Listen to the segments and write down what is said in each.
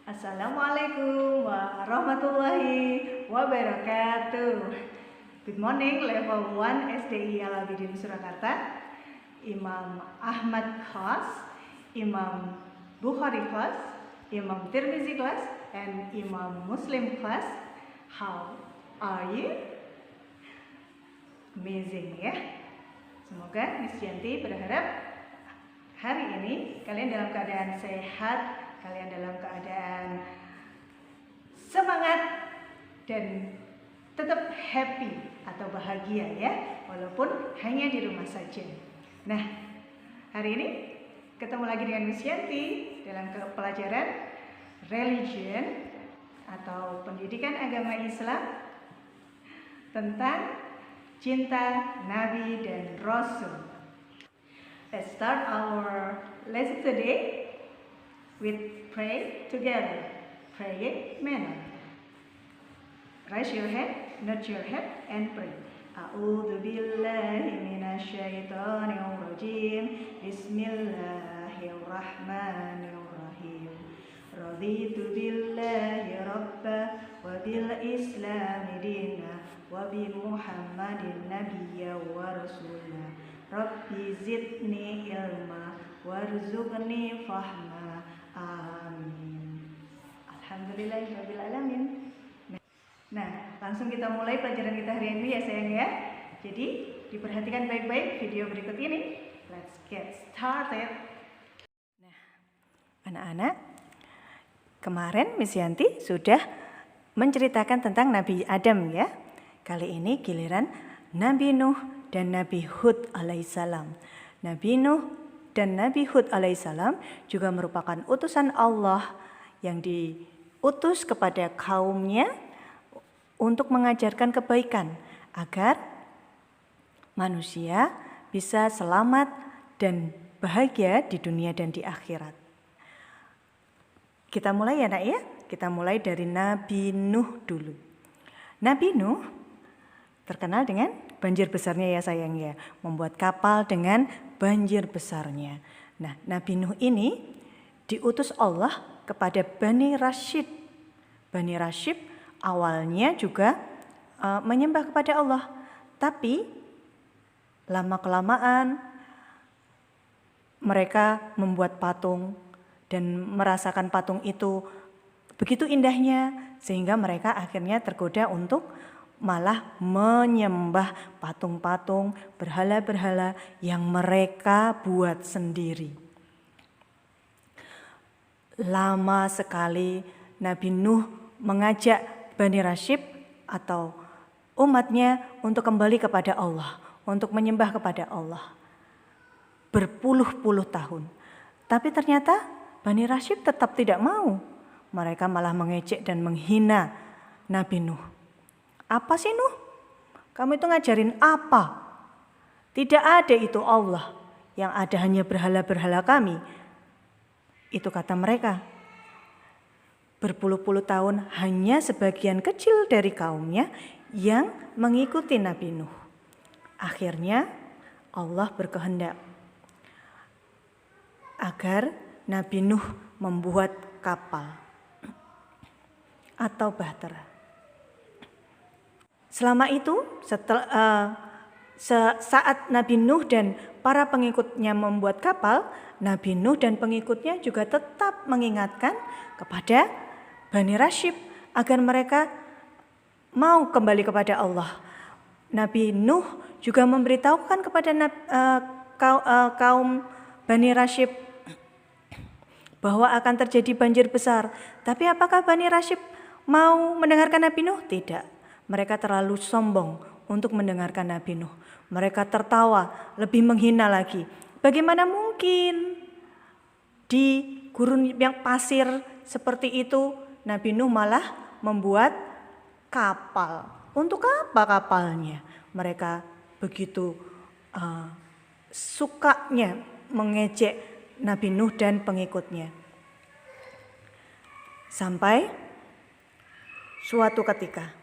Assalamualaikum warahmatullahi wabarakatuh. Good morning, level 1 SDI Al-Abidin Surakarta. Imam Ahmad class, Imam Bukhari class, Imam Tirmizi class, and Imam Muslim class. How are you? Amazing ya. Semoga Miss Yanti berharap hari ini kalian dalam keadaan sehat, kalian dalam keadaan semangat dan tetap happy atau bahagia ya, walaupun hanya di rumah saja. Nah, hari ini ketemu lagi dengan Miss Yanti dalam pelajaran religion atau pendidikan agama Islam tentang cinta Nabi dan Rasul. Let's start our lesson today with pray together. Pray manner. Raise your hand, nod your head, and pray. A'udzu billahi minasy syaithanir rajim. Bismillahirrahmanirrahim. Raditu billahi rabba wa bil islami dina wa bi Muhammadin nabiyya wa rasula. Rabbi zidni ilma warzuqni fahma. Amin. Alhamdulillahirabbil alamin. Nah, langsung kita mulai pelajaran kita hari ini ya sayang ya. Jadi, diperhatikan baik-baik video berikut ini. Let's get started. Nah, anak-anak, kemarin Miss Yanti sudah menceritakan tentang Nabi Adam ya. Kali ini giliran Nabi Nuh dan Nabi Hud alaihissalam. Nabi Nuh dan Nabi Hud alaihissalam juga merupakan utusan Allah yang diutus kepada kaumnya untuk mengajarkan kebaikan agar manusia bisa selamat dan bahagia di dunia dan di akhirat. Kita mulai ya nak ya. Kita mulai dari Nabi Nuh dulu. Nabi Nuh terkenal dengan banjir besarnya ya sayang ya. Membuat kapal dengan banjir besarnya. Nah, Nabi Nuh ini diutus Allah kepada Bani Rashid. Bani Rashid awalnya juga menyembah kepada Allah. Tapi lama-kelamaan mereka membuat patung dan merasakan patung itu begitu indahnya sehingga mereka akhirnya tergoda untuk malah menyembah patung-patung, berhala-berhala yang mereka buat sendiri. Lama sekali Nabi Nuh mengajak Bani Rashid atau umatnya untuk kembali kepada Allah, untuk menyembah kepada Allah. Berpuluh-puluh tahun. Tapi ternyata Bani Rashid tetap tidak mau. Mereka malah mengejek dan menghina Nabi Nuh. Apa sih Nuh? Kamu itu ngajarin apa? Tidak ada itu Allah, yang ada hanya berhala-berhala kami. Itu kata mereka. Berpuluh-puluh tahun hanya sebagian kecil dari kaumnya yang mengikuti Nabi Nuh. Akhirnya Allah berkehendak agar Nabi Nuh membuat kapal atau bahtera. Selama itu, saat Nabi Nuh dan para pengikutnya membuat kapal, Nabi Nuh dan pengikutnya juga tetap mengingatkan kepada Bani Rashid agar mereka mau kembali kepada Allah. Nabi Nuh juga memberitahukan kepada kaum Bani Rashid bahwa akan terjadi banjir besar. Tapi apakah Bani Rashid mau mendengarkan Nabi Nuh? Tidak. Mereka terlalu sombong untuk mendengarkan Nabi Nuh. Mereka tertawa, lebih menghina lagi. Bagaimana mungkin di gurun yang pasir seperti itu Nabi Nuh malah membuat kapal. Untuk apa kapalnya? Mereka begitu sukanya mengejek Nabi Nuh dan pengikutnya. Sampai suatu ketika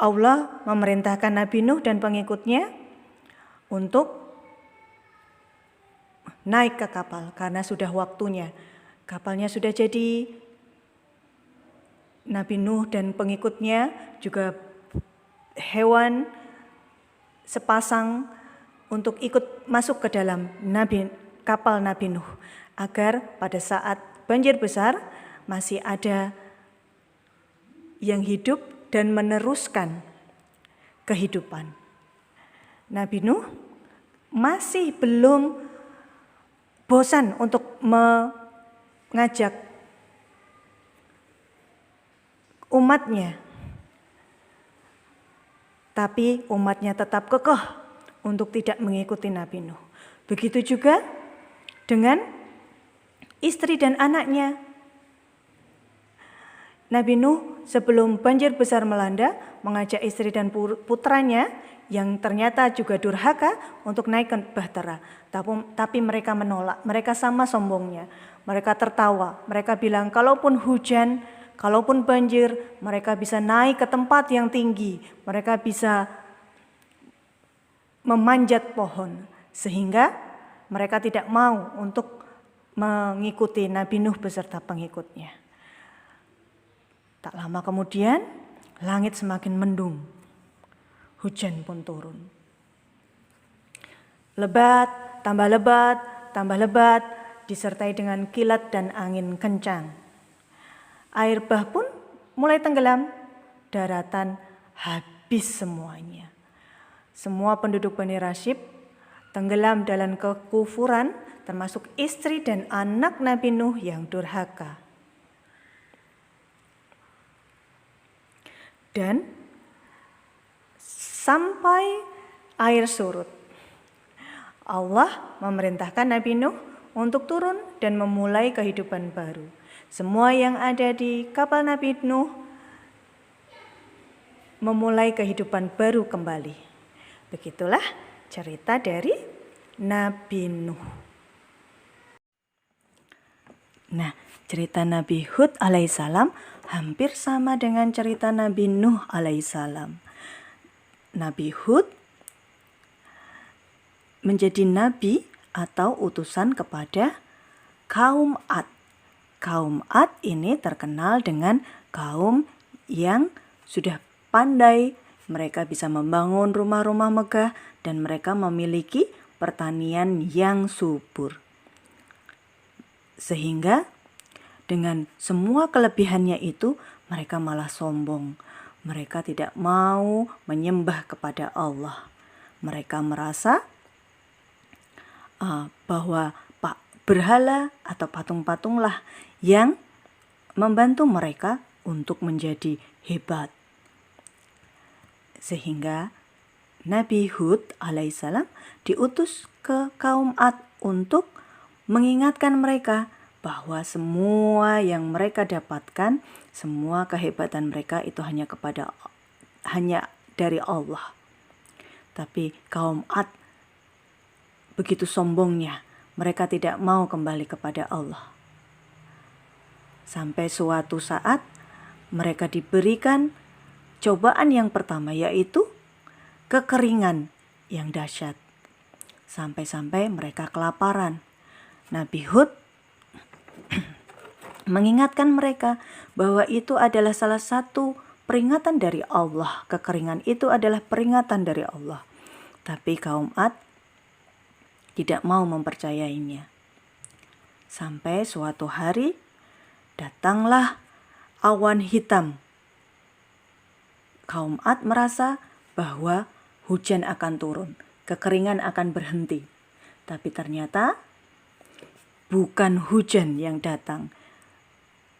Allah memerintahkan Nabi Nuh dan pengikutnya untuk naik ke kapal karena sudah waktunya. Kapalnya sudah jadi. Nabi Nuh dan pengikutnya juga hewan sepasang untuk ikut masuk ke dalam kapal Nabi Nuh agar pada saat banjir besar masih ada yang hidup dan meneruskan kehidupan. Nabi Nuh masih belum bosan untuk mengajak umatnya, tapi umatnya tetap kekeh untuk tidak mengikuti Nabi Nuh. Begitu juga dengan istri dan anaknya. Nabi Nuh sebelum banjir besar melanda mengajak istri dan putranya yang ternyata juga durhaka untuk naik ke bahtera. Tapi mereka menolak, mereka sama sombongnya. Mereka tertawa, mereka bilang kalaupun hujan, kalaupun banjir, mereka bisa naik ke tempat yang tinggi. Mereka bisa memanjat pohon. Sehingga mereka tidak mau untuk mengikuti Nabi Nuh beserta pengikutnya. Tak lama kemudian, langit semakin mendung. Hujan pun turun. Lebat, tambah lebat, disertai dengan kilat dan angin kencang. Air bah pun mulai tenggelam, daratan habis semuanya. Semua penduduk Bani Rasyib tenggelam dalam kekufuran, termasuk istri dan anak Nabi Nuh yang durhaka. Dan sampai air surut, Allah memerintahkan Nabi Nuh untuk turun dan memulai kehidupan baru. Semua yang ada di kapal Nabi Nuh memulai kehidupan baru kembali. Begitulah cerita dari Nabi Nuh. Nah, cerita Nabi Hud alaihissalam hampir sama dengan cerita Nabi Nuh alaihissalam. Nabi Hud menjadi nabi atau utusan kepada kaum Ad. Kaum Ad ini terkenal dengan kaum yang sudah pandai. Mereka bisa membangun rumah-rumah megah dan mereka memiliki pertanian yang subur. Sehingga dengan semua kelebihannya itu mereka malah sombong. Mereka tidak mau menyembah kepada Allah. Mereka merasa bahwa berhala atau patung-patunglah yang membantu mereka untuk menjadi hebat. Sehingga Nabi Hud alaihissalam diutus ke kaum Ad untuk mengingatkan mereka bahwa semua yang mereka dapatkan, semua kehebatan mereka itu hanya dari Allah. Tapi kaum Ad begitu sombongnya, mereka tidak mau kembali kepada Allah. Sampai suatu saat mereka diberikan cobaan yang pertama, yaitu kekeringan yang dahsyat. Sampai-sampai mereka kelaparan. Nabi Hud mengingatkan mereka bahwa itu adalah salah satu peringatan dari Allah. Kekeringan itu adalah peringatan dari Allah. Tapi kaum Ad tidak mau mempercayainya. Sampai suatu hari datanglah awan hitam. Kaum Ad merasa bahwa hujan akan turun, kekeringan akan berhenti. Tapi ternyata bukan hujan yang datang,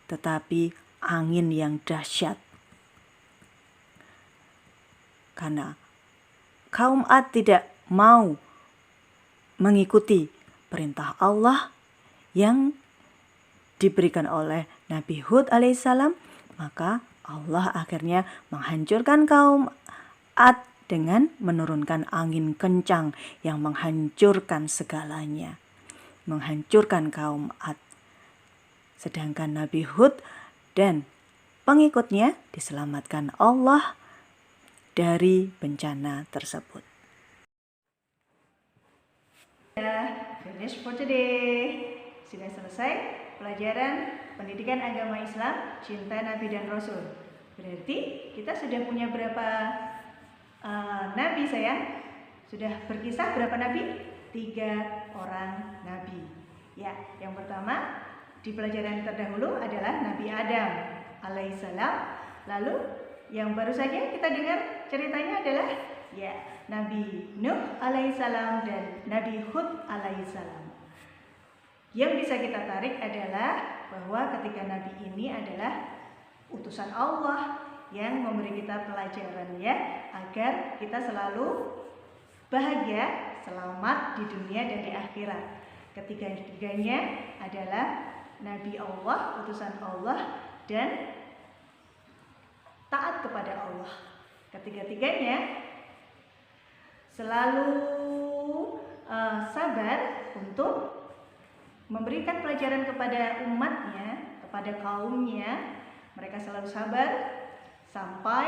tetapi angin yang dahsyat. Karena kaum Ad tidak mau mengikuti perintah Allah yang diberikan oleh Nabi Hud alaihissalam, maka Allah akhirnya menghancurkan kaum Ad dengan menurunkan angin kencang yang menghancurkan segalanya, menghancurkan kaum Ad. Sedangkan Nabi Hud dan pengikutnya diselamatkan Allah dari bencana tersebut. finished for today. Sudah selesai pelajaran pendidikan agama Islam, cinta Nabi dan Rasul. Berarti kita sudah punya berapa nabi sayang? Sudah berkisah berapa nabi? 3 orang nabi. Ya, yang pertama di pelajaran terdahulu adalah Nabi Adam alaihissalam. Lalu yang baru saja kita dengar ceritanya adalah ya Nabi Nuh alaihissalam dan Nabi Hud alaihissalam. Yang bisa kita tarik adalah bahwa ketika Nabi ini adalah utusan Allah yang memberi kita pelajaran ya, agar kita selalu bahagia, selamat di dunia dan di akhirat. Ketiga-tiganya adalah Nabi Allah, utusan Allah, dan taat kepada Allah. Ketiga-tiganya selalu sabar untuk memberikan pelajaran kepada umatnya, kepada kaumnya. Mereka selalu sabar sampai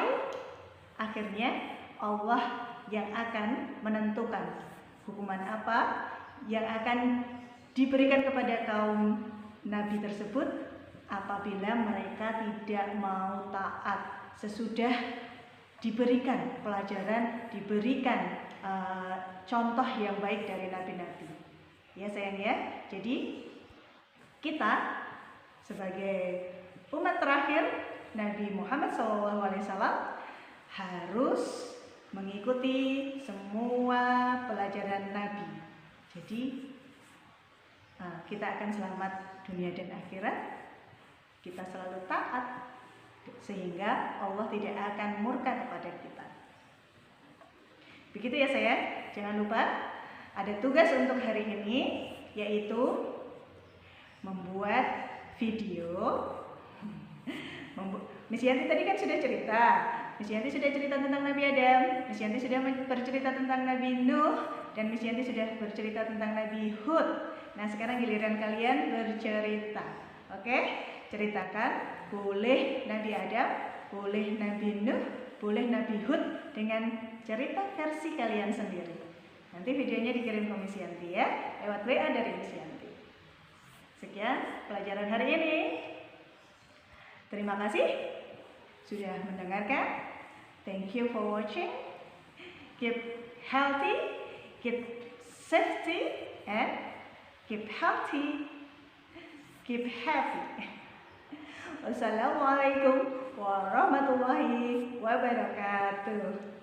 akhirnya Allah yang akan menentukan hukuman apa yang akan diberikan kepada kaum Nabi tersebut apabila mereka tidak mau taat sesudah diberikan pelajaran, diberikan contoh yang baik dari nabi-nabi. Ya sayang ya. Jadi kita sebagai umat terakhir Nabi Muhammad SAW harus mengikuti semua pelajaran Nabi. Jadi kita akan selamat dunia dan akhirat. Kita selalu taat sehingga Allah tidak akan murka kepada kita. Begitu ya sayang. Jangan lupa ada tugas untuk hari ini, yaitu membuat video. Miss Yanti tadi kan sudah cerita. Miss Yanti sudah cerita tentang Nabi Adam, Miss Yanti sudah bercerita tentang Nabi Nuh, dan Miss Yanti sudah bercerita tentang Nabi Hud. Nah sekarang giliran kalian bercerita. Oke? Ceritakan, boleh Nabi Adam, boleh Nabi Nuh, boleh Nabi Hud dengan cerita versi kalian sendiri. Nanti videonya dikirim ke Miss Yanti ya, lewat WA dari Miss Yanti. Sekian pelajaran hari ini. Terima kasih sudah mendengarkan. Thank you for watching. Keep healthy, keep safety, and keep healthy, keep happy. Wassalamualaikum warahmatullahi wabarakatuh.